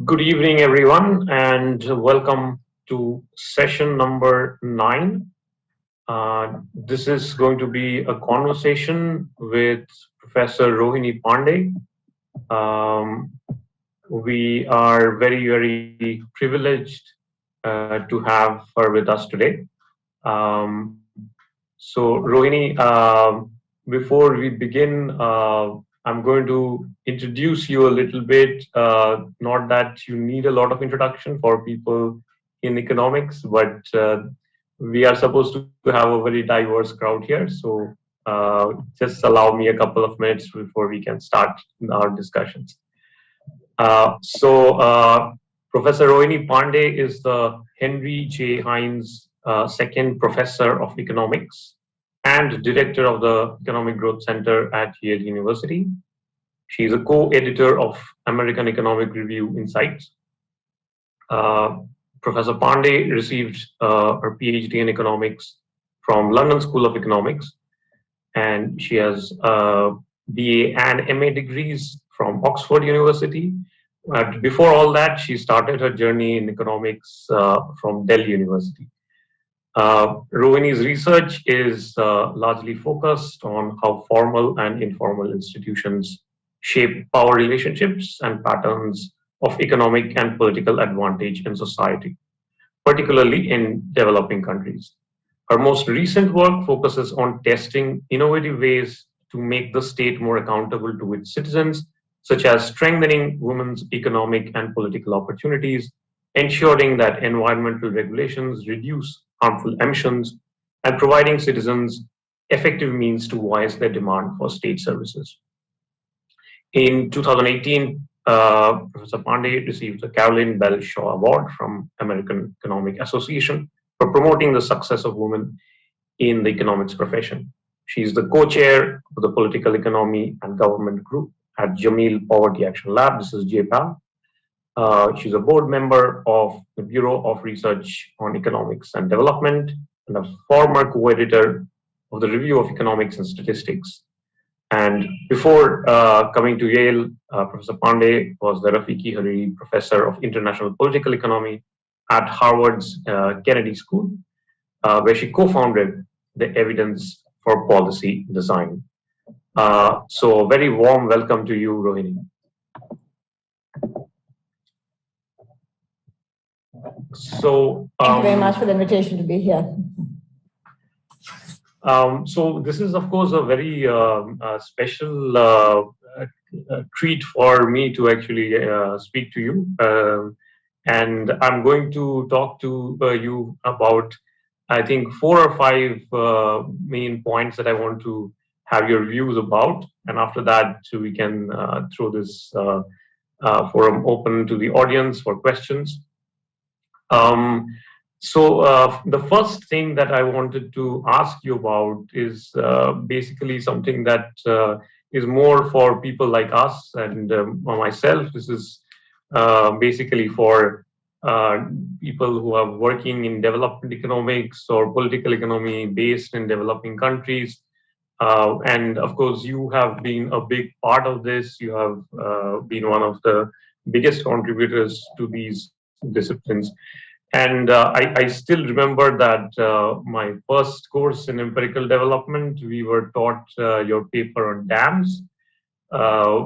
Good evening, everyone, and welcome to session number 9. This is going to be a conversation with Professor Rohini Pande. We are very privileged to have her with us today. So, Rohini, before we begin, I'm going to introduce you a little bit. Not that you need a lot of introduction for people in economics, but we are supposed to have a very diverse crowd here. So just allow me a couple of minutes before we can start our discussions. Professor Rohini Pande is the Henry J. Heinz Second Professor of Economics and Director of the Economic Growth Center at Yale University. She is a co-editor of American Economic Review Insights. Professor Pande received her PhD in economics from London School of Economics, and she has BA and MA degrees from Oxford University. Before all that, she started her journey in economics from Delhi University. Rohini's research is largely focused on how formal and informal institutions shape power relationships and patterns of economic and political advantage in society, particularly in developing countries. Her most recent work focuses on testing innovative ways to make the state more accountable to its citizens, such as strengthening women's economic and political opportunities, ensuring that environmental regulations reduce harmful emissions, and providing citizens effective means to voice their demand for state services. In 2018, Professor Pande received the Caroline Bell Shaw Award from American Economic Association for promoting the success of women in the economics profession. She is the co-chair of the Political Economy and Government Group at Jameel Poverty Action Lab. This is JPAL. She's a board member of the Bureau of Research on Economics and Development and a former co-editor of the Review of Economics and Statistics. And before coming to Yale, Professor Pande was the Rafiki Hariri Professor of International Political Economy at Harvard's Kennedy School, where she co-founded the Evidence for Policy Design. So a very warm welcome to you, Rohini. So thank you very much for the invitation to be here. So this is, of course, a very special treat for me to actually speak to you. And I'm going to talk to you about, I think, 4 or 5 main points that I want to have your views about. And after that, we can throw this forum open to the audience for questions. The first thing that I wanted to ask you about is basically something that is more for people like us and myself. This is basically for people who are working in development economics or political economy based in developing countries. And of course, you have been a big part of this. You have been one of the biggest contributors to these disciplines. And I still remember that my first course in empirical development, we were taught your paper on dams,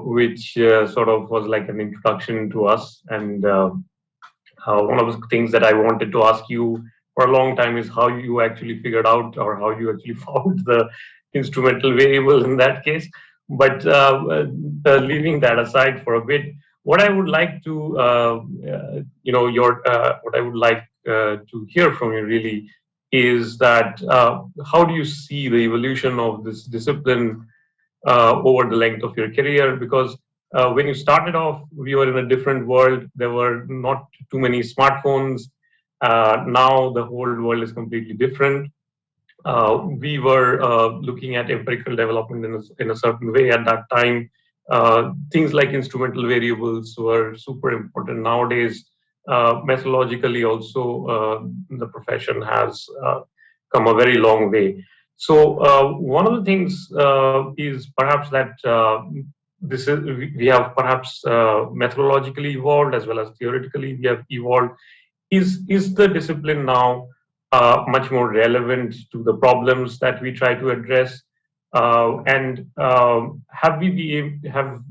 which sort of was like an introduction to us. And one of the things that I wanted to ask you for a long time is how you actually figured out or how you actually found the instrumental variable in that case. But leaving that aside for a bit, what I would like to, what I would like to hear from you really is that how do you see the evolution of this discipline over the length of your career? Because when you started off, we were in a different world. There were not too many smartphones. Now the whole world is completely different. We were looking at empirical development in a certain way at that time. Things like instrumental variables were super important. Nowadays, methodologically also, the profession has come a very long way. So one of the things is perhaps that we have perhaps methodologically evolved as well as theoretically we have evolved. Is the discipline now much more relevant to the problems that we try to address? And have we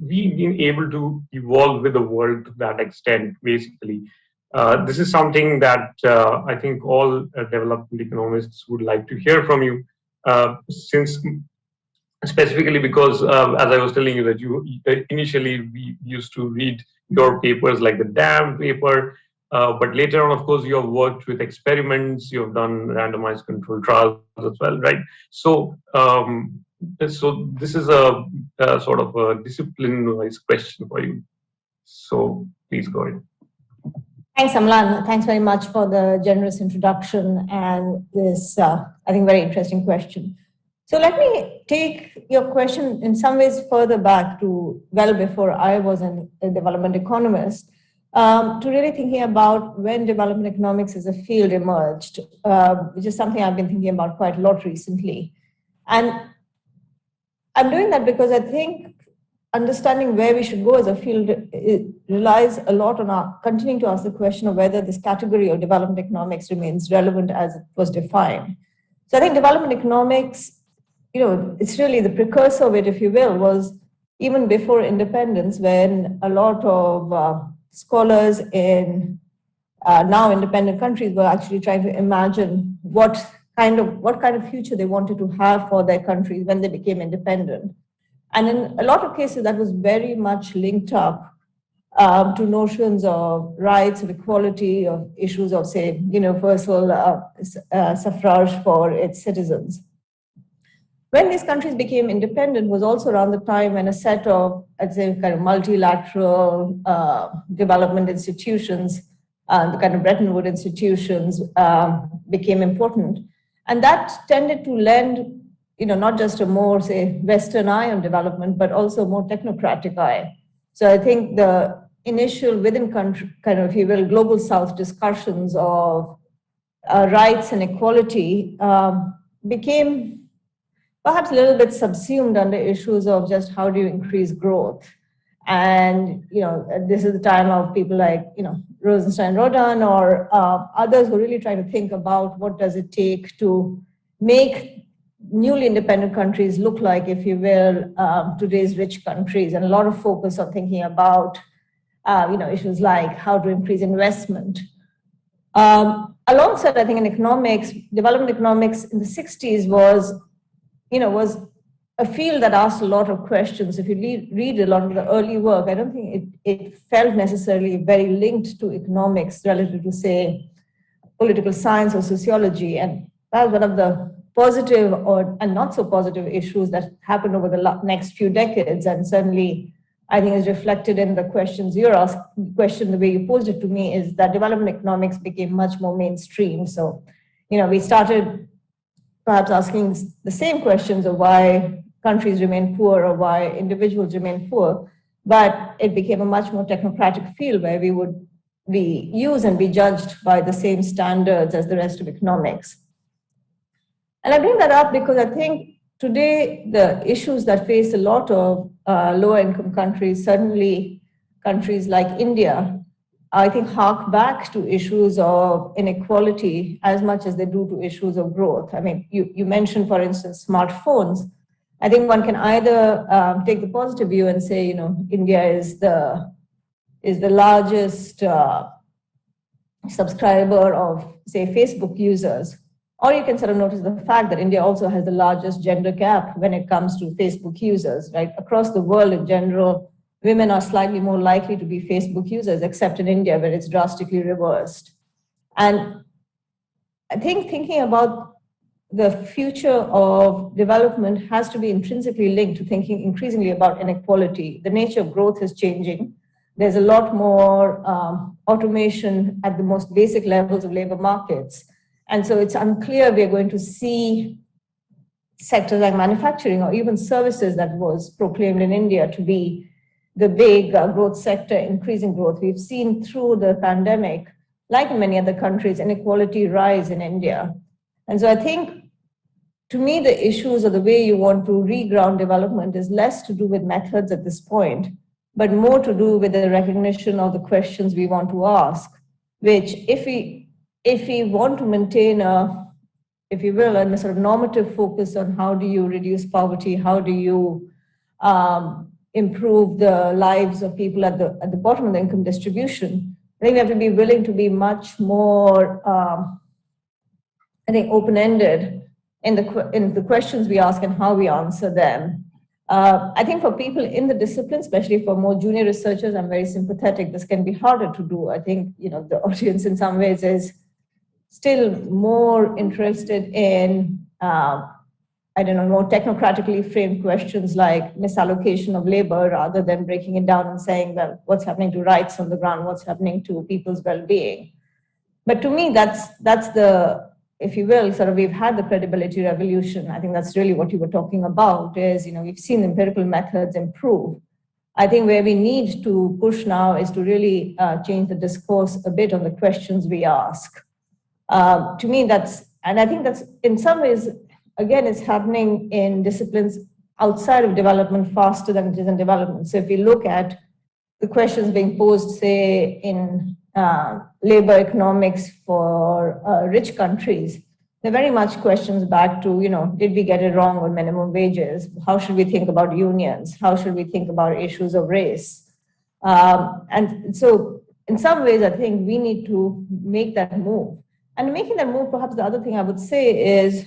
been able to evolve with the world to that extent? Basically, this is something that I think all development economists would like to hear from you, since specifically because as I was telling you that you initially we used to read your papers like the DAM paper, but later on, of course, you have worked with experiments, you have done randomized controlled trials as well, right? So this is a sort of a discipline-wise question for you. So please go ahead. Thanks, Amlan. Thanks very much for the generous introduction and this, I think, very interesting question. So let me take your question in some ways further back to well before I was a development economist, to really thinking about when development economics as a field emerged, which is something I've been thinking about quite a lot recently. And I'm doing that because I think understanding where we should go as a field relies a lot on our continuing to ask the question of whether this category of development economics remains relevant as it was defined. So I think development economics, it's really the precursor of it, if you will, was even before independence, when a lot of scholars in now independent countries were actually trying to imagine what kind of future they wanted to have for their countries when they became independent. And in a lot of cases, that was very much linked up to notions of rights, of equality, of issues of, say, universal suffrage for its citizens. When these countries became independent was also around the time when a set of, I'd say, kind of multilateral development institutions, the kind of Bretton Woods institutions, became important. And that tended to lend, not just a more, say, Western eye on development, but also a more technocratic eye. So I think the initial within country, kind of, if you will, global South discussions of rights and equality became perhaps a little bit subsumed under issues of just how do you increase growth. And, this is the time of people like, Rosenstein Rodan or others who are really trying to think about what does it take to make newly independent countries look like, if you will, today's rich countries, and a lot of focus on thinking about, issues like how to increase investment. Alongside, I think, in economics, development economics in the 60s was a field that asked a lot of questions. If you read a lot of the early work, I don't think it felt necessarily very linked to economics relative to, say, political science or sociology. And that was one of the positive and not so positive issues that happened over the next few decades. And certainly, I think is reflected in the questions you're asking. The question, the way you posed it to me, is that development economics became much more mainstream. So, we started perhaps asking the same questions of why countries remain poor or why individuals remain poor, but it became a much more technocratic field where we would use and be judged by the same standards as the rest of economics. And I bring that up because I think today the issues that face a lot of lower income countries, certainly countries like India, I think hark back to issues of inequality as much as they do to issues of growth. I mean, you mentioned, for instance, smartphones. I think one can either take the positive view and say, India is the largest subscriber of, say, Facebook users, or you can sort of notice the fact that India also has the largest gender gap when it comes to Facebook users, right? Across the world in general, women are slightly more likely to be Facebook users, except in India, where it's drastically reversed. And I think thinking about the future of development has to be intrinsically linked to thinking increasingly about inequality. The nature of growth is changing. There's a lot more automation at the most basic levels of labor markets. And so it's unclear we're going to see sectors like manufacturing or even services that was proclaimed in India to be the big growth sector, increasing growth. We've seen through the pandemic, like in many other countries, inequality rise in India. And so I think to me, the issues or the way you want to reground development is less to do with methods at this point, but more to do with the recognition of the questions we want to ask, which if we want to maintain a, if you will, a sort of normative focus on how do you reduce poverty, how do you improve the lives of people at the bottom of the income distribution, I think we have to be willing to be much more, I think, open-ended in the questions we ask and how we answer them. I think for people in the discipline, especially for more junior researchers, I'm very sympathetic. This can be harder to do. I think, you know, the audience in some ways is still more interested in, I don't know, more technocratically framed questions like misallocation of labor rather than breaking it down and saying, well, what's happening to rights on the ground, what's happening to people's well-being. But to me, that's the, if you will, sort of we've had the credibility revolution. I think that's really what you were talking about is, you know, we've seen empirical methods improve. I think where we need to push now is to really change the discourse a bit on the questions we ask. To me, that's, and I think that's in some ways, again, it's happening in disciplines outside of development faster than it is in development. So if you look at the questions being posed, say, in labor economics for rich countries, they're very much questions back to, you know, did we get it wrong on minimum wages? How should we think about unions? How should we think about issues of race? And so in some ways, I think we need to make that move. And making that move, perhaps the other thing I would say is,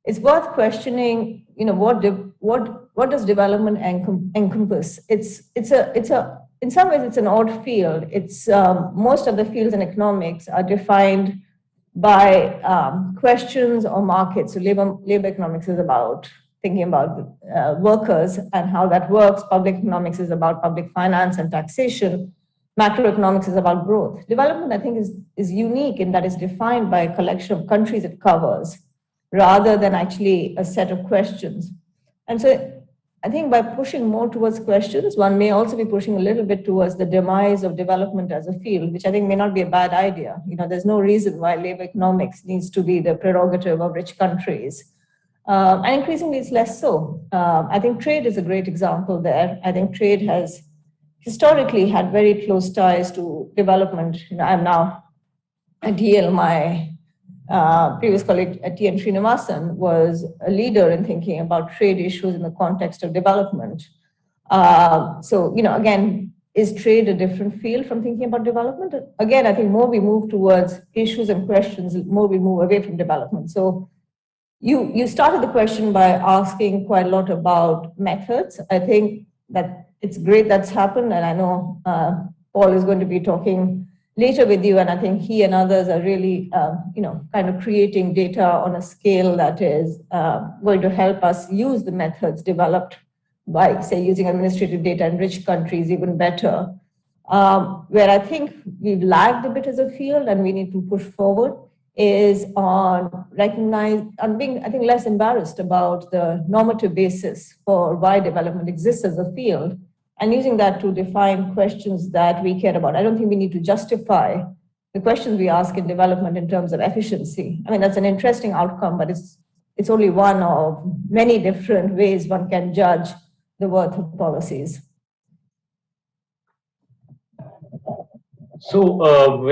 it's worth questioning, you know, what does development encompass? In some ways, it's an odd field. It's most of the fields in economics are defined by questions or markets. So labor economics is about thinking about workers and how that works. Public economics is about public finance and taxation. Macroeconomics is about growth. Development, I think, is unique in that it's defined by a collection of countries it covers, rather than actually a set of questions. And so I think by pushing more towards questions, one may also be pushing a little bit towards the demise of development as a field, which I think may not be a bad idea. You know, there's no reason why labor economics needs to be the prerogative of rich countries. And increasingly it's less so. I think trade is a great example there. I think trade has historically had very close ties to development. You know, I'm now at Yale, my previous colleague T.N. Srinivasan was a leader in thinking about trade issues in the context of development. So, you know, again, is trade a different field from thinking about development? Again, I think more we move towards issues and questions, more we move away from development. So you started the question by asking quite a lot about methods. I think that it's great that's happened, and I know Paul is going to be talking later with you, and I think he and others are really, you know, kind of creating data on a scale that is going to help us use the methods developed by, say, using administrative data in rich countries even better. Where I think we've lagged a bit as a field and we need to push forward is on being, I think, less embarrassed about the normative basis for why development exists as a field, and using that to define questions that we care about. I don't think we need to justify the questions we ask in development in terms of efficiency. I mean, that's an interesting outcome, but it's only one of many different ways one can judge the worth of policies. So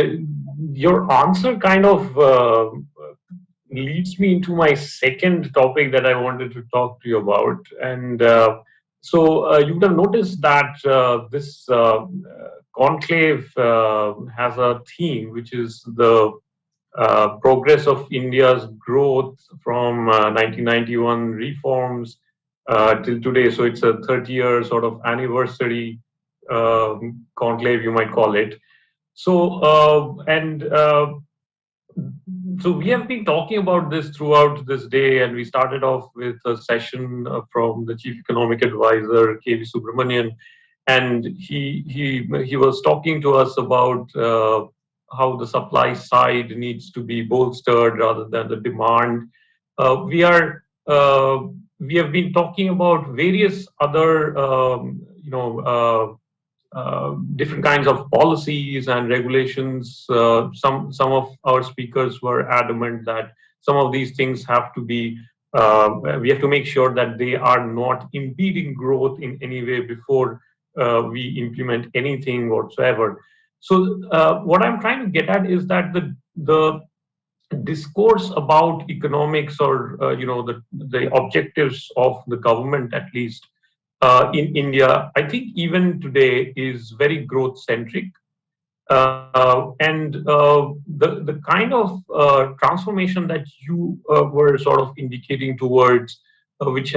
your answer kind of leads me into my second topic that I wanted to talk to you about. And so you would have noticed that this conclave has a theme, which is the progress of India's growth from 1991 reforms till today. So it's a 30-year sort of anniversary conclave, you might call it. So so we have been talking about this throughout this day, and we started off with a session from the Chief Economic Advisor, K.V. Subramanian, and he was talking to us about how the supply side needs to be bolstered rather than the demand. We have been talking about various other different kinds of policies and regulations. Some of our speakers were adamant that some of these things have to be we have to make sure that they are not impeding growth in any way before we implement anything whatsoever. So what I'm trying to get at is that the discourse about economics or the objectives of the government, at least in India, I think even today is very growth centric. The kind of transformation that you were sort of indicating towards, which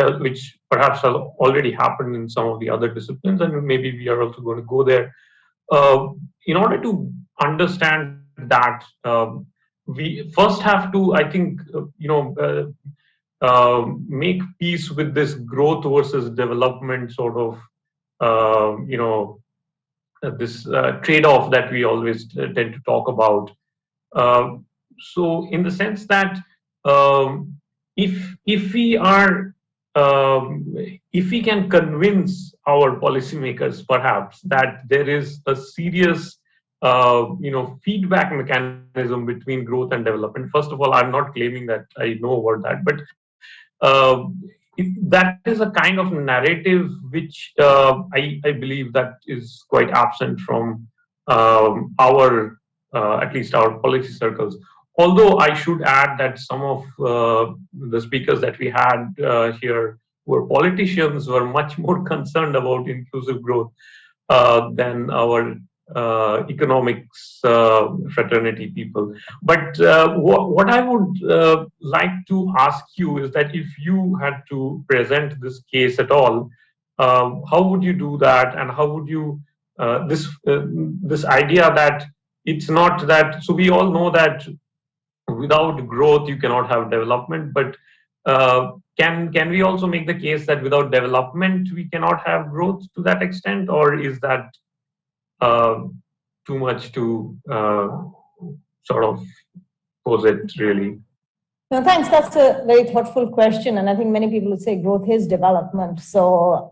perhaps has already happened in some of the other disciplines, and maybe we are also going to go there. In order to understand that, we first have to, I think, make peace with this growth versus development sort of, this trade-off that we always tend to talk about. So, in the sense that if we are if we can convince our policymakers, perhaps, that there is a serious feedback mechanism between growth and development. First of all, I'm not claiming that I know about that, but that is a kind of narrative which I believe that is quite absent from our, at least our policy circles. Although I should add that some of the speakers that we had here were politicians, were much more concerned about inclusive growth than our economics fraternity people. But what I would like to ask you is that if you had to present this case at all, how would you do that, and how would you this idea that it's not that, so we all know that without growth you cannot have development, but can we also make the case that without development we cannot have growth to that extent, or is that too much to sort of pose it, really? No, thanks. That's a very thoughtful question, and I think many people would say growth is development. So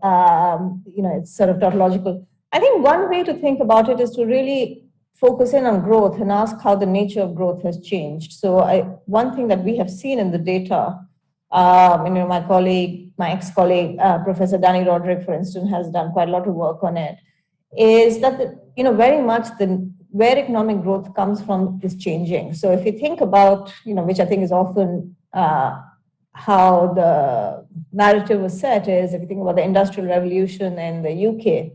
it's sort of tautological. I think one way to think about it is to really focus in on growth and ask how the nature of growth has changed. So one thing that we have seen in the data, my ex-colleague, Professor Danny Roderick, for instance, has done quite a lot of work on it, is that very much where economic growth comes from is changing. So if you think about, which I think is often how the narrative was set, is if you think about the Industrial Revolution in the UK,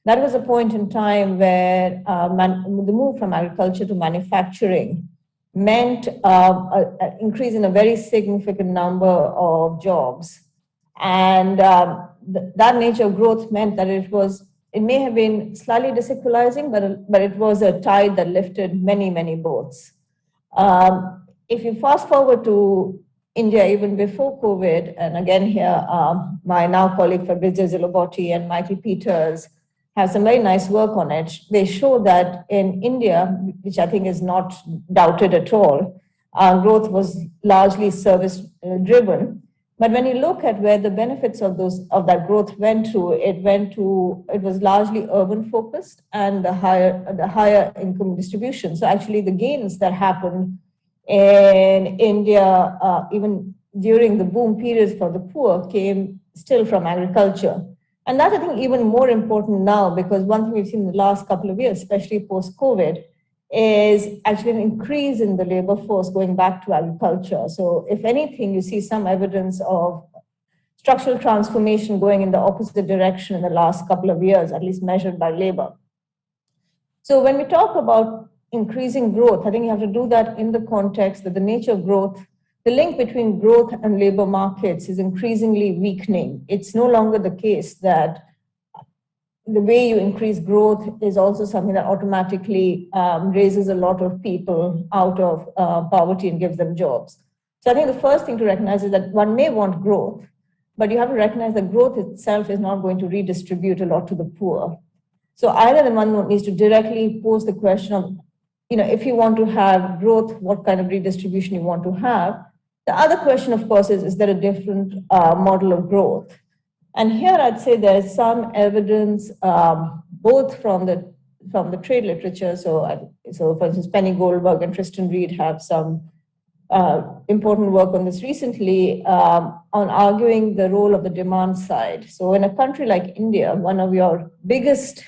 that was a point in time where the move from agriculture to manufacturing meant an increase in a very significant number of jobs. And that nature of growth meant that it may have been slightly disequalizing, but it was a tide that lifted many, many boats. If you fast forward to India even before COVID, and again here, my now colleague Fabrizio Zilobotti and Michael Peters have some very nice work on it. They show that in India, which I think is not doubted at all, growth was largely service driven. But when you look at where the benefits of that growth went to, it was largely urban focused and the higher income distribution. So actually the gains that happened in India, even during the boom periods for the poor, came still from agriculture. And that's, I think, even more important now, because one thing we've seen in the last couple of years, especially post-COVID, is actually an increase in the labor force going back to agriculture. So if anything, you see some evidence of structural transformation going in the opposite direction in the last couple of years, at least measured by labor. So when we talk about increasing growth, I think you have to do that in the context that the nature of growth, the link between growth and labor markets is increasingly weakening. It's no longer the case that the way you increase growth is also something that automatically raises a lot of people out of poverty and gives them jobs. So I think the first thing to recognize is that one may want growth, but you have to recognize that growth itself is not going to redistribute a lot to the poor. So either the one needs to directly pose the question of, if you want to have growth, what kind of redistribution you want to have. The other question, of course, is there a different model of growth? And here I'd say there's some evidence, both from the trade literature. So for instance, Penny Goldberg and Tristan Reed have some important work on this recently on arguing the role of the demand side. So in a country like India, one of your biggest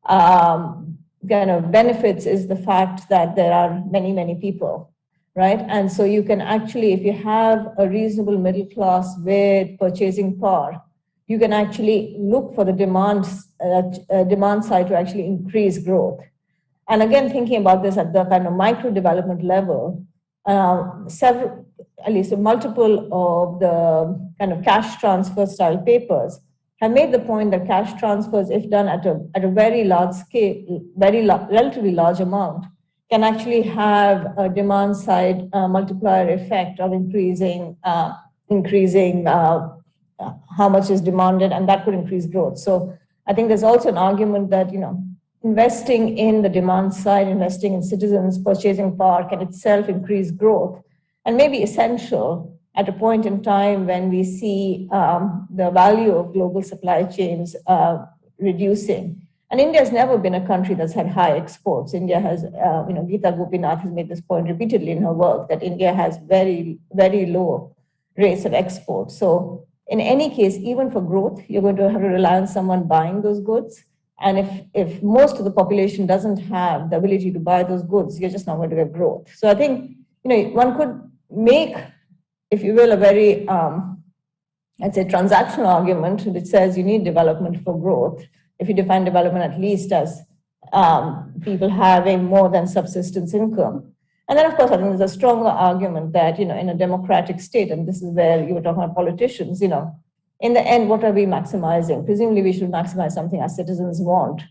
kind of benefits is the fact that there are many, many people, right? And so you can actually, if you have a reasonable middle class with purchasing power, you can actually look for the demand side to actually increase growth. And again, thinking about this at the kind of micro development level, at least multiple of the kind of cash transfer style papers have made the point that cash transfers, if done at a very large scale, relatively large amount, can actually have a demand side multiplier effect of increasing how much is demanded, and that could increase growth. So I think there's also an argument that, investing in the demand side, investing in citizens' purchasing power can itself increase growth and may be essential at a point in time when we see the value of global supply chains reducing. And India has never been a country that's had high exports. India has, Geeta Gopinath has made this point repeatedly in her work, that India has very, very low rates of export. So in any case, even for growth, you're going to have to rely on someone buying those goods. And if most of the population doesn't have the ability to buy those goods, you're just not going to get growth. So I think, one could make, if you will, a very, I'd say, transactional argument that says you need development for growth. If you define development at least as people having more than subsistence income. And then, of course, I think there's a stronger argument that, in a democratic state, and this is where you were talking about politicians, in the end, what are we maximizing? Presumably, we should maximize something our citizens want.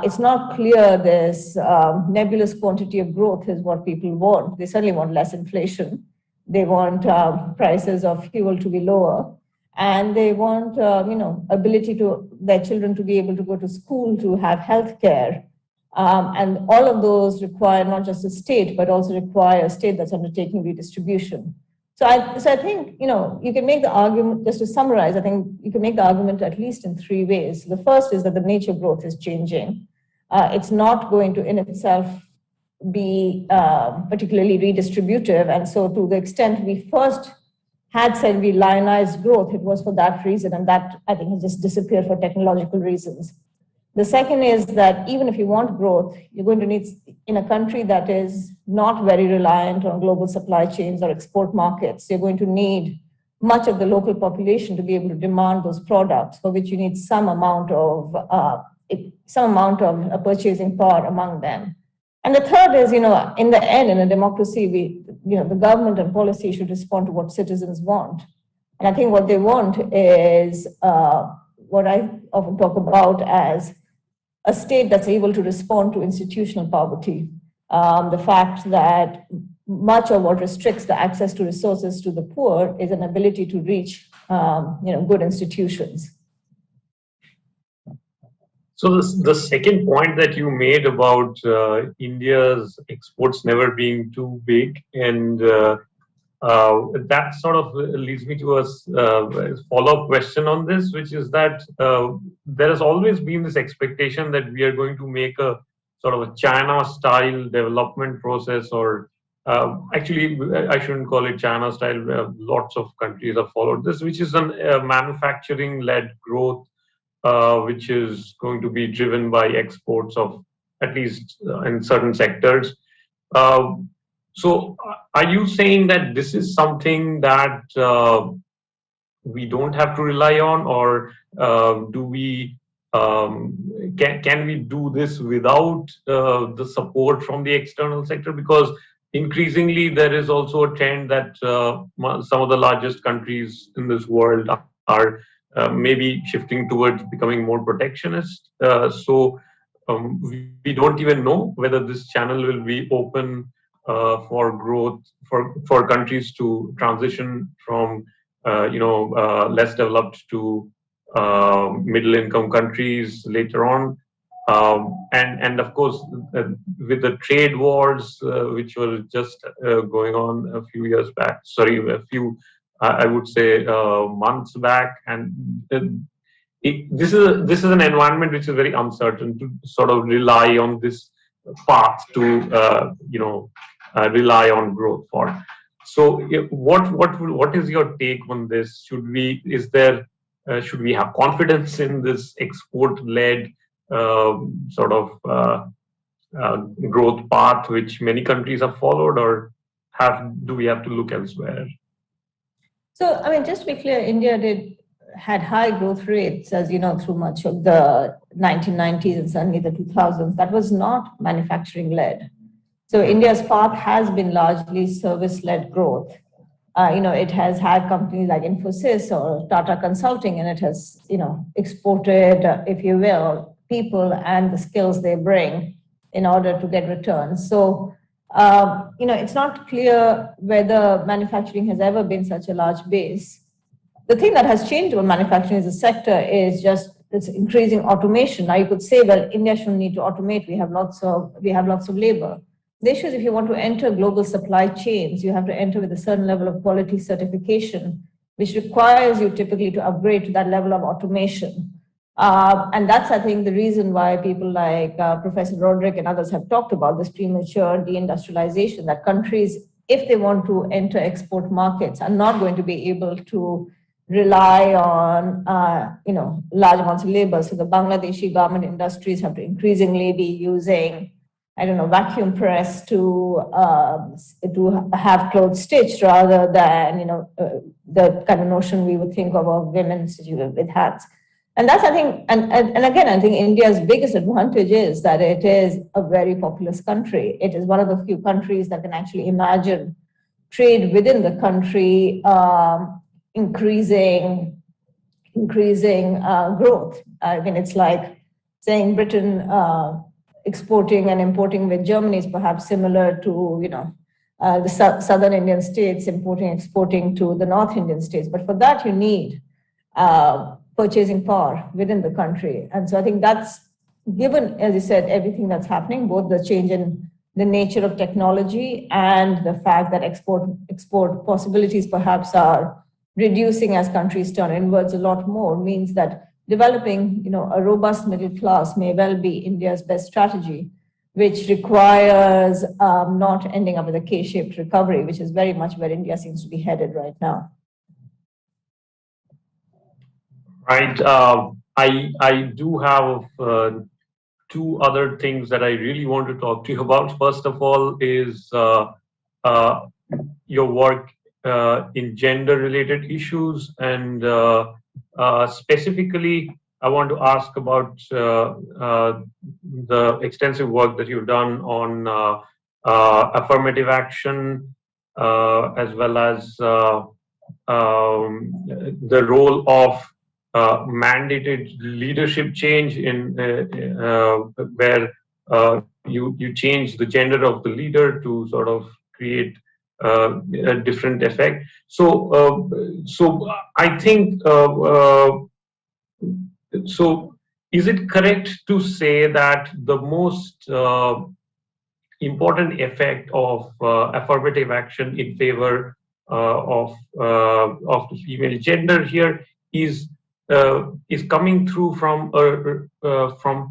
It's not clear this nebulous quantity of growth is what people want. They certainly want less inflation. They want prices of fuel to be lower. And they want, ability to their children to be able to go to school, to have health care. And all of those require not just a state, but also require a state that's undertaking redistribution. So I think, you can make the argument, just to summarize, I think you can make the argument at least in three ways. The first is that the nature of growth is changing. It's not going to, in itself, be particularly redistributive. And so to the extent we first had said we lionized growth, it was for that reason. And that, I think, has just disappeared for technological reasons. The second is that even if you want growth, you're going to need, in a country that is not very reliant on global supply chains or export markets, you're going to need much of the local population to be able to demand those products, for which you need some amount of purchasing power among them. And the third is, in the end, in a democracy, the government and policy should respond to what citizens want. And I think what they want is what I often talk about as a state that's able to respond to institutional poverty. The fact that much of what restricts the access to resources to the poor is an ability to reach, good institutions. So the second point that you made about India's exports never being too big, and that sort of leads me to a follow-up question on this, which is that there has always been this expectation that we are going to make a sort of a China-style development process, or actually, I shouldn't call it China-style. Lots of countries have followed this, which is a manufacturing-led growth, which is going to be driven by exports of, at least in certain sectors. So are you saying that this is something that we don't have to rely on, or do we can we do this without the support from the external sector? Because increasingly there is also a trend that some of the largest countries in this world are maybe shifting towards becoming more protectionist. So we don't even know whether this channel will be open for growth, for countries to transition from less developed to middle income countries later on. And of course, with the trade wars, which were just going on a few years back, I would say months back, and this is an environment which is very uncertain to sort of rely on this path to rely on growth for. So, what is your take on this? Should we have confidence in this export-led sort of growth path which many countries have followed, or do we have to look elsewhere? So, I mean, just to be clear, India had high growth rates, as you know, through much of the 1990s and certainly the 2000s. That was not manufacturing-led. So India's path has been largely service-led growth. It has had companies like Infosys or Tata Consulting, and it has, exported, if you will, people and the skills they bring in order to get returns. So, it's not clear whether manufacturing has ever been such a large base. The thing that has changed about manufacturing as a sector is just this increasing automation. Now you could say, well, India shouldn't need to automate. We have lots of labor. The issue is if you want to enter global supply chains, you have to enter with a certain level of quality certification, which requires you typically to upgrade to that level of automation. And that's, I think, the reason why people like Professor Roderick and others have talked about this premature deindustrialization, that countries, if they want to enter export markets, are not going to be able to rely on, large amounts of labor. So the Bangladeshi garment industries have to increasingly be using, vacuum press to have clothes stitched rather than, the kind of notion we would think of women with hands. And that's, I think, and again, I think India's biggest advantage is that it is a very populous country. It is one of the few countries that can actually imagine trade within the country increasing growth. I mean, it's like saying Britain exporting and importing with Germany is perhaps similar to, the southern Indian states exporting to the North Indian states. But for that, you need purchasing power within the country. And so I think that's, given, as you said, everything that's happening, both the change in the nature of technology and the fact that export possibilities perhaps are reducing as countries turn inwards a lot more, means that developing, a robust middle class may well be India's best strategy, which requires not ending up with a K-shaped recovery, which is very much where India seems to be headed right now. Right. I do have two other things that I really want to talk to you about. First of all is your work in gender-related issues, and specifically, I want to ask about the extensive work that you've done on affirmative action, as well as the role of mandated leadership change in where you change the gender of the leader to sort of create a different effect. So I think so. Is it correct to say that the most important effect of affirmative action in favor of the female gender here is coming through from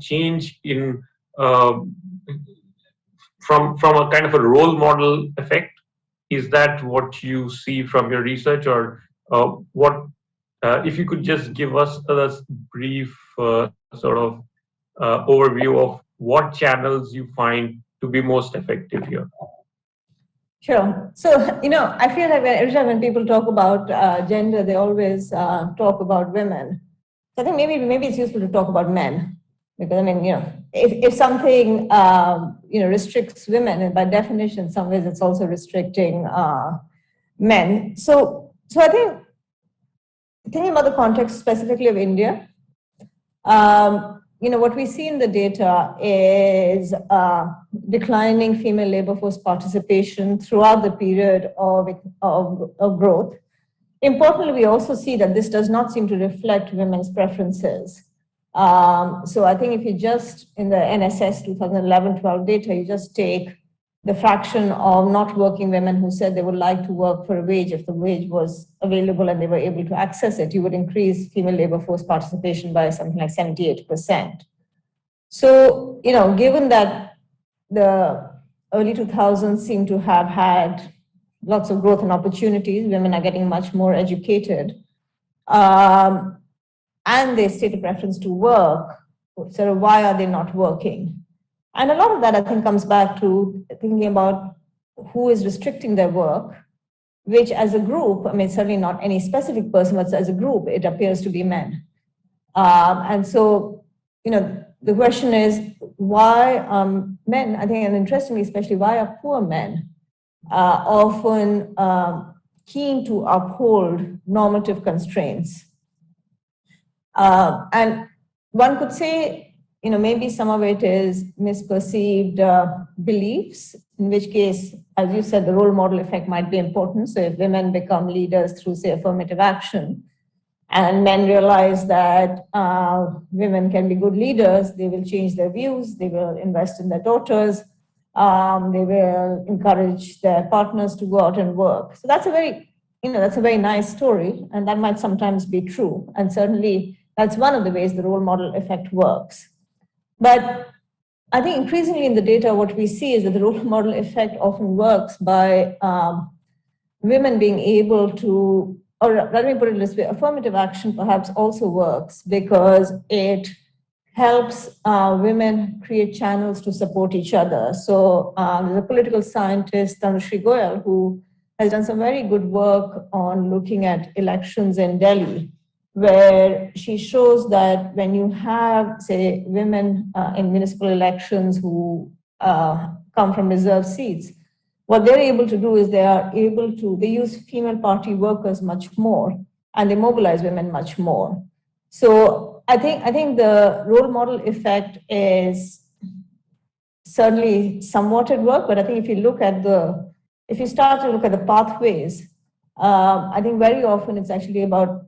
change in from a kind of a role model effect? Is that what you see from your research, or what? If you could just give us a brief sort of overview of what channels you find to be most effective here. Sure. So, I feel like every time when people talk about gender, they always talk about women. So I think maybe it's useful to talk about men, because I mean, if something restricts women, and by definition, in some ways, it's also restricting men. So I think thinking about the context specifically of India, what we see in the data is declining female labor force participation throughout the period of growth. Importantly, we also see that this does not seem to reflect women's preferences. So I think if you just, in the NSS 2011-12 data, you just take the fraction of not working women who said they would like to work for a wage if the wage was available and they were able to access it, you would increase female labor force participation by something like 78%. So, given that the early 2000s seem to have had lots of growth and opportunities. Women are getting much more educated. And they state a preference to work. So why are they not working? And a lot of that, I think, comes back to thinking about who is restricting their work, which as a group, I mean, certainly not any specific person, but as a group, it appears to be men. And so, the question is why men, I think, and interestingly, especially, why are poor men often keen to uphold normative constraints? And one could say, maybe some of it is misperceived beliefs, in which case, as you said, the role model effect might be important. So if women become leaders through, say, affirmative action, and men realize that women can be good leaders, they will change their views, they will invest in their daughters, they will encourage their partners to go out and work. So that's a very nice story, and that might sometimes be true. And certainly that's one of the ways the role model effect works. But I think increasingly in the data, what we see is that the role model effect often works by women being able to, or let me put it this way, affirmative action perhaps also works because it helps women create channels to support each other. So there's a political scientist, Tanushree Goyal, who has done some very good work on looking at elections in Delhi, where she shows that when you have, say, women in municipal elections who come from reserved seats, what they're able to do is they use female party workers much more, and they mobilize women much more. So I think the role model effect is certainly somewhat at work, but I think if you start to look at the pathways, I think very often it's actually about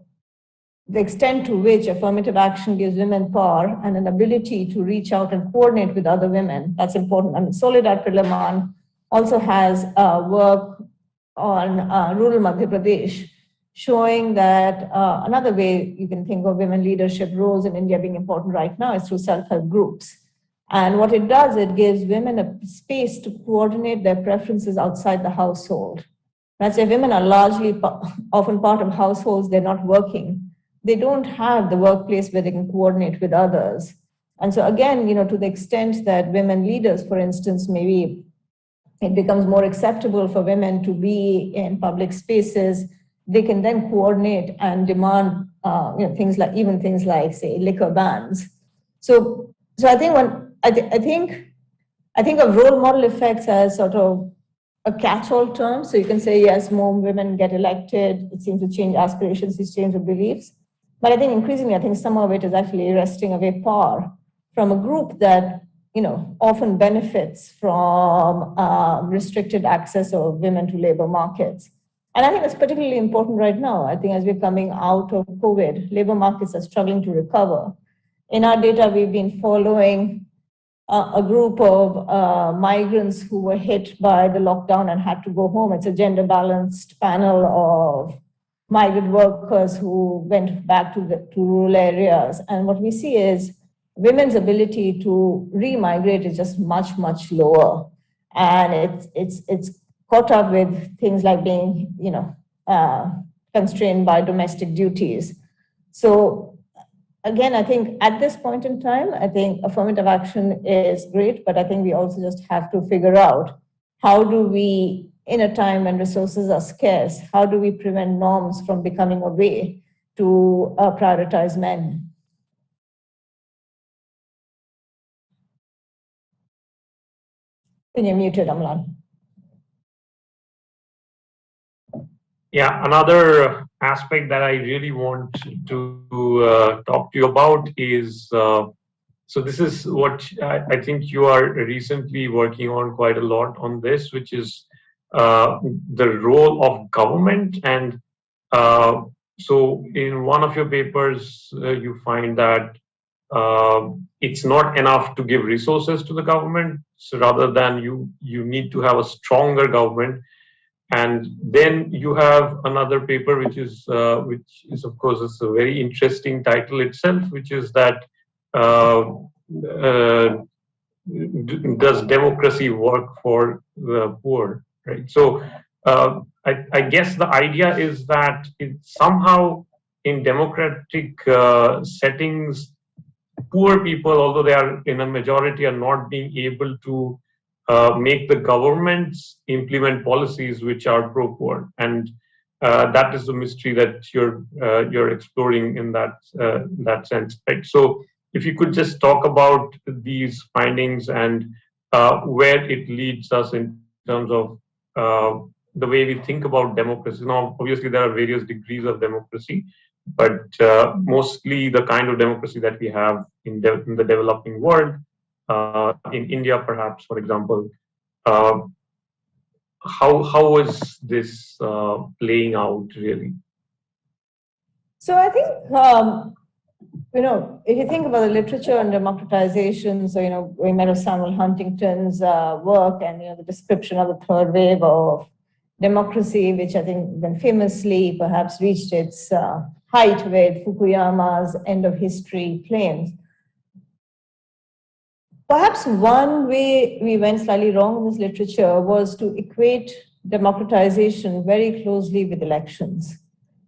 the extent to which affirmative action gives women power and an ability to reach out and coordinate with other women. That's important. I mean, Soledad Perleman also has work on rural Madhya Pradesh, showing that another way you can think of women leadership roles in India being important right now is through self-help groups. And what it does, it gives women a space to coordinate their preferences outside the household. That's why women are largely often part of households, they're not working. They don't have the workplace where they can coordinate with others. And so again, to the extent that women leaders, for instance, maybe it becomes more acceptable for women to be in public spaces, they can then coordinate and demand things like say liquor bans. So I think of role model effects as sort of a catch-all term. So you can say, yes, more women get elected, it seems to change aspirations, it changes beliefs. But I think increasingly, I think some of it is actually wresting away power from a group that often benefits from restricted access of women to labor markets. And I think it's particularly important right now. I think as we're coming out of COVID, labor markets are struggling to recover. In our data, we've been following a group of migrants who were hit by the lockdown and had to go home. It's a gender-balanced panel of migrant workers who went back to rural areas. And what we see is women's ability to re-migrate is just much, much lower. And it's caught up with things like being, constrained by domestic duties. So again, I think at this point in time, I think affirmative action is great, but I think we also just have to figure out how do we, in a time when resources are scarce, how do we prevent norms from becoming a way to prioritize men? You're muted, Amlan. Yeah, another aspect that I really want to talk to you about is, so this is what I think you are recently working on quite a lot on this, which is the role of government. And so in one of your papers, you find that it's not enough to give resources to the government. So rather than you need to have a stronger government. And then you have another paper, which is of course, it's a very interesting title itself, which is that does democracy work for the poor, right? So I guess the idea is that somehow in democratic settings, poor people, although they are in a majority, are not being able to make the governments implement policies which are pro-poor, and that is the mystery that you're exploring in that sense, right? So, if you could just talk about these findings and where it leads us in terms of the way we think about democracy. Now, obviously, there are various degrees of democracy, but mostly the kind of democracy that we have in the developing world, in India, perhaps, for example. Uh, how is this playing out really? So I think, if you think about the literature on democratization, so, we met with Samuel Huntington's work and, the description of the third wave of democracy, which I think then famously perhaps reached its height with Fukuyama's end of history claims. Perhaps one way we went slightly wrong in this literature was to equate democratization very closely with elections.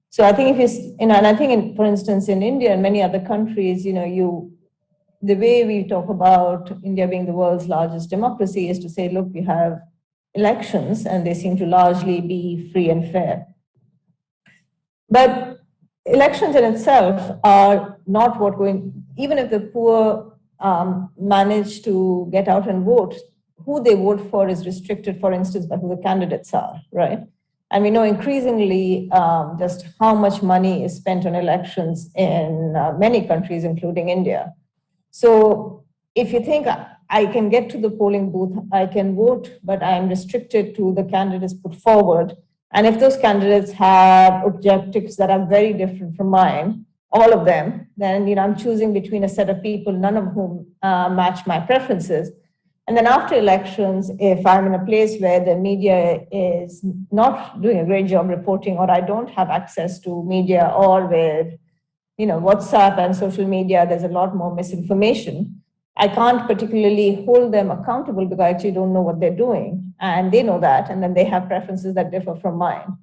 So I think and I think, for instance, in India and many other countries, the way we talk about India being the world's largest democracy is to say, look, we have elections and they seem to largely be free and fair. But elections in itself are not even if the poor manage to get out and vote, who they vote for is restricted, for instance, by who the candidates are, right? And we know increasingly just how much money is spent on elections in many countries, including India. So if you think I can get to the polling booth, I can vote, but I am restricted to the candidates put forward. And if those candidates have objectives that are very different from mine, all of them, then I'm choosing between a set of people, none of whom match my preferences. And then after elections, if I'm in a place where the media is not doing a great job reporting, or I don't have access to media, or with WhatsApp and social media, there's a lot more misinformation. I can't particularly hold them accountable because I actually don't know what they're doing. And they know that, and then they have preferences that differ from mine.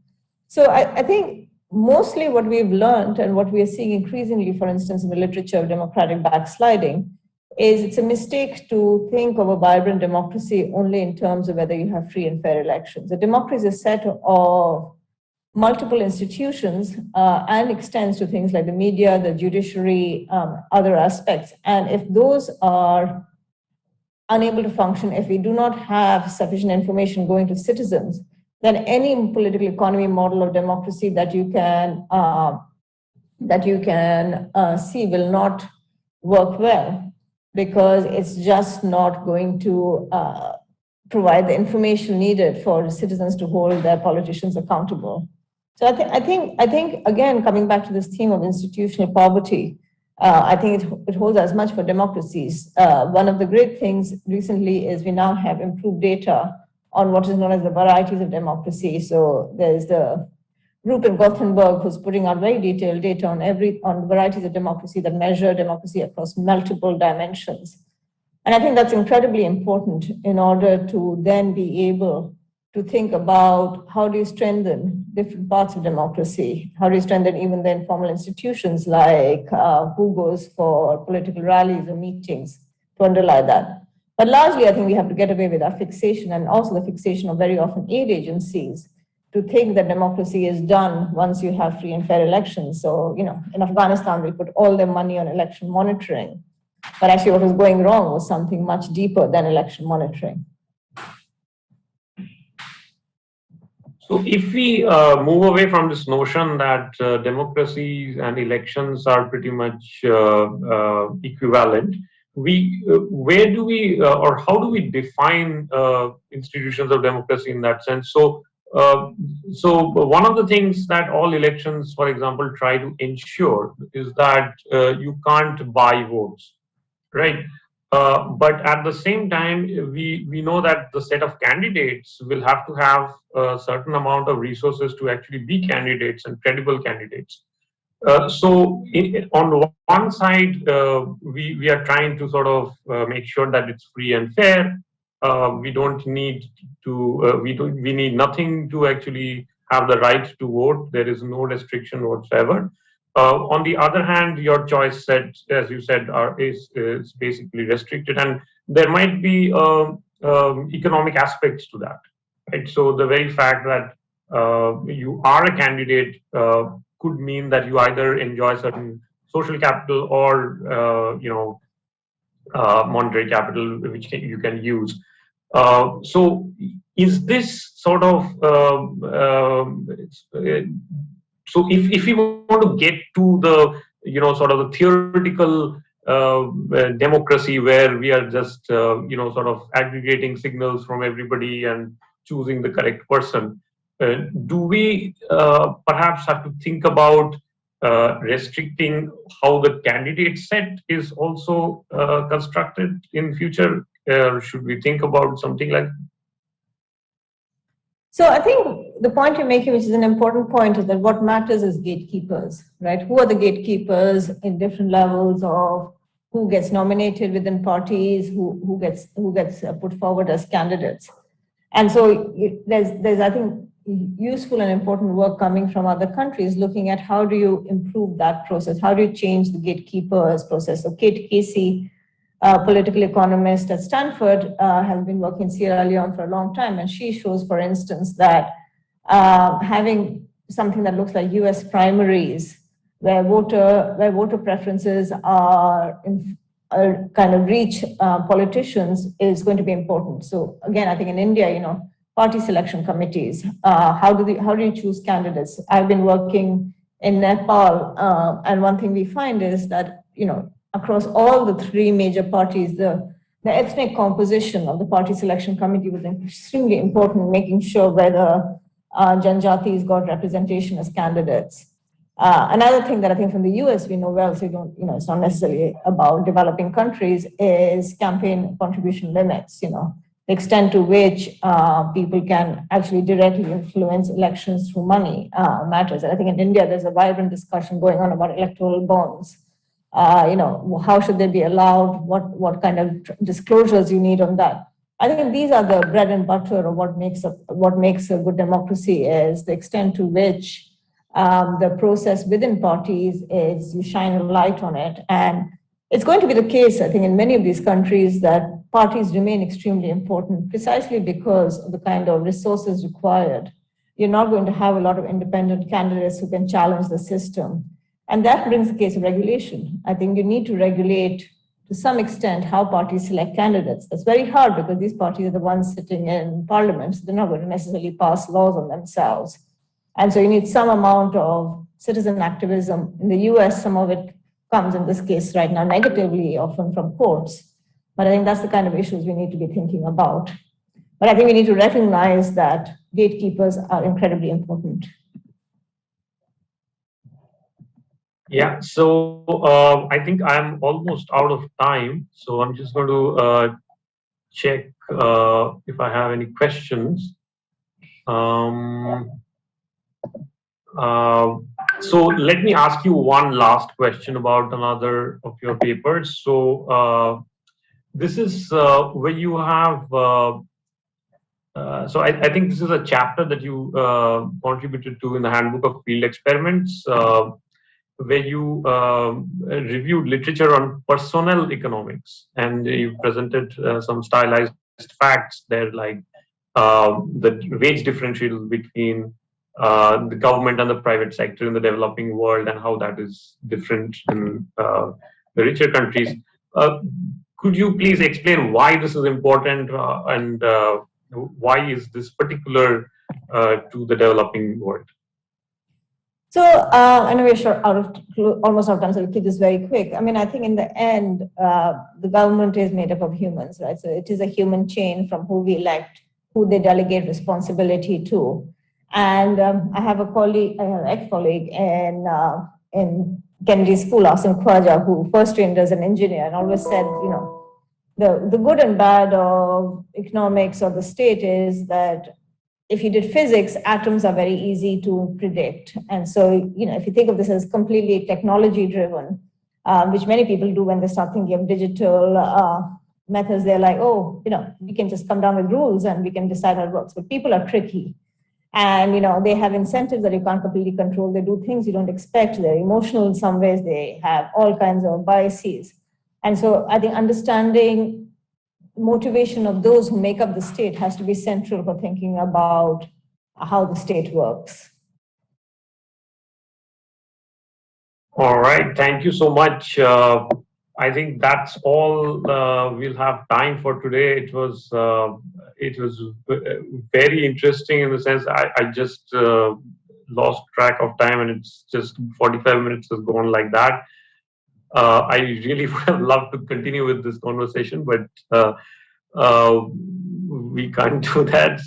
So I think mostly what we've learned and what we are seeing increasingly, for instance, in the literature of democratic backsliding, is it's a mistake to think of a vibrant democracy only in terms of whether you have free and fair elections. A democracy is a set of multiple institutions and extends to things like the media, the judiciary, other aspects. And if those are unable to function, if we do not have sufficient information going to citizens, then any political economy model of democracy that you can see will not work well, because it's just not going to provide the information needed for citizens to hold their politicians accountable. So I think again, coming back to this theme of institutional poverty, I think it holds as much for democracies. One of the great things recently is we now have improved data on what is known as the varieties of democracy. So there's the group in Gothenburg who's putting out very detailed data on varieties of democracy that measure democracy across multiple dimensions. And I think that's incredibly important in order to then be able to think about how do you strengthen different parts of democracy? How do you strengthen even the informal institutions like who goes for political rallies or meetings to underlie that? But largely, I think we have to get away with our fixation, and also the fixation of very often aid agencies, to think that democracy is done once you have free and fair elections. So, in Afghanistan, we put all their money on election monitoring. But actually what was going wrong was something much deeper than election monitoring. So if we move away from this notion that democracies and elections are pretty much equivalent, where do we or how do we define institutions of democracy in that sense? So one of the things that all elections, for example, try to ensure is that you can't buy votes, right? But at the same time, we know that the set of candidates will have to have a certain amount of resources to actually be candidates and credible candidates. On one side, we are trying to sort of make sure that it's free and fair. We don't need to, we need nothing to actually have the right to vote. There is no restriction whatsoever. On the other hand, your choice set, as you said, is basically restricted, and there might be economic aspects to that, right? So the very fact that you are a candidate could mean that you either enjoy certain social capital or monetary capital which you can use. So is this sort of so if we want to get to the sort of the theoretical democracy where we are just sort of aggregating signals from everybody and choosing the correct person, do we perhaps have to think about restricting how the candidate set is also constructed in future? Should we think about something like that? So I think the point you're making, which is an important point, is that what matters is gatekeepers, right? Who are the gatekeepers in different levels of who gets nominated within parties, who gets put forward as candidates. And so there's I think useful and important work coming from other countries looking at how do you improve that process, how do you change the gatekeepers process. So Kate Casey, political economist at Stanford, has been working in Sierra Leone for a long time, and she shows, for instance, that having something that looks like U.S. primaries, where voter preferences are kind of reach politicians, is going to be important. So again, I think in India, party selection committees, how do you choose candidates? I've been working in Nepal, and one thing we find is that across all the three major parties, the ethnic composition of the party selection committee was extremely important in making sure whether Janjatis got representation as candidates. Another thing that I think from the US we know well, so it's not necessarily about developing countries, is campaign contribution limits. The extent to which people can actually directly influence elections through money matters. And I think in India there's a vibrant discussion going on about electoral bonds. How should they be allowed? What kind of disclosures you need on that? I think these are the bread and butter of what makes a good democracy, is the extent to which the process within parties is you shine a light on it. And it's going to be the case, I think, in many of these countries that parties remain extremely important precisely because of the kind of resources required. You're not going to have a lot of independent candidates who can challenge the system. And that brings the case of regulation. I think you need to regulate to some extent how parties select candidates. That's very hard because these parties are the ones sitting in parliament, so they're not going to necessarily pass laws on themselves. And so you need some amount of citizen activism. In the US, some of it comes in this case right now negatively, often from courts. But I think that's the kind of issues we need to be thinking about. But I think we need to recognize that gatekeepers are incredibly important. Yeah, so I think I'm almost out of time. So I'm just going to check if I have any questions. So let me ask you one last question about another of your papers. So this is where you have, so I think this is a chapter that you contributed to in the Handbook of Field Experiments, where you reviewed literature on personnel economics, and you presented some stylized facts there, like the wage differential between the government and the private sector in the developing world, and how that is different in the richer countries. Could you please explain why this is important and why is this particular to the developing world? So I know we're almost out of time, so we'll keep this very quick. I mean, I think in the end, the government is made up of humans, right? So it is a human chain from who we elect, who they delegate responsibility to. And I have a colleague, ex-colleague in Kennedy School, Asim Khwaja, who first trained as an engineer and always said, the good and bad of economics or the state is that if you did physics, atoms are very easy to predict. And so, if you think of this as completely technology driven, which many people do when they start thinking of digital methods, they're like, oh, we can just come down with rules and we can decide how it works. But people are tricky. And, they have incentives that you can't completely control. They do things you don't expect. They're emotional in some ways. They have all kinds of biases. And so I think understanding motivation of those who make up the state has to be central for thinking about how the state works. All right. Thank you so much. I think that's all we'll have time for today. It was very interesting in the sense I just lost track of time, and it's just 45 minutes has gone like that. I really would have loved to continue with this conversation, but we can't do that.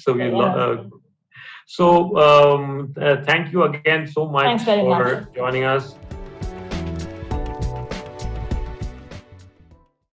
So thank you again so much for joining us.